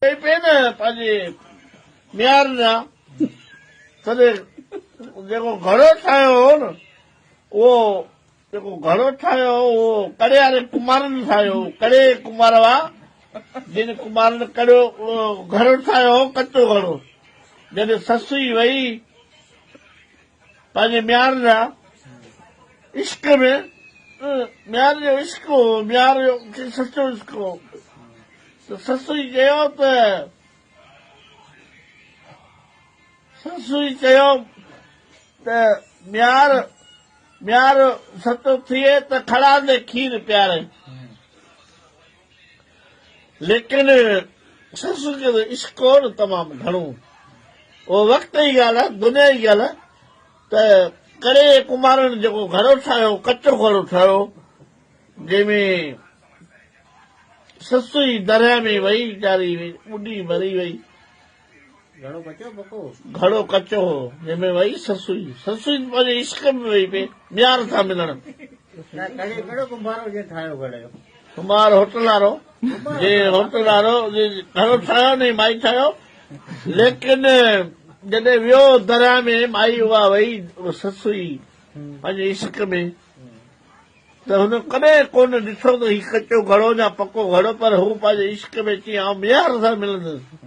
पे न पंहिंजे मियार जा सॼे जेको घड़ो ठाहियो हो न उहो जेको घड़ो ठाहियो उहो कड़े वारे कुमारनि ठाहियो कड़े कुमार हुआ जिन कुमारनि कड़ियो घड़ो ठाहियो हो कचो घड़ो जॾहिं ससुई वई पंहिंजे मियार जा इश्क में मियार जो इश्क हो मियार जो सचो इश्क हो त ससुई चयो त मियार सचो थिए त खड़ा दे खीर प्यारे लेकिन ससु जो इश्क हो न तमामु घणो उहो वक़्त जी ॻाल्हि आहे दुनिया जी ॻाल्हि आहे त कड़े कुमारनि जेको घड़ो ठाहियो कचो घड़ो ठाहियो जंहिंमें ससुई दरिया में वई वीचारी ॿुॾी मरी वई घड़ो कचो हो जंहिंमें वई ससुई पंहिंजे इश्क में वई पे मियार सां मिलण कुमार होटल वारो घड़ो ठाहियो न माई ठाहियो लेकिन जॾहिं वियो दरिया में माई उहा वई ससुई पंहिंजे इश्क में त हुन कॾहिं कोन ॾिठो त हीउ कचो घड़ो या पको घड़ो पर हू पंहिंजे इश्क में अची मियार सां मिलंदुसि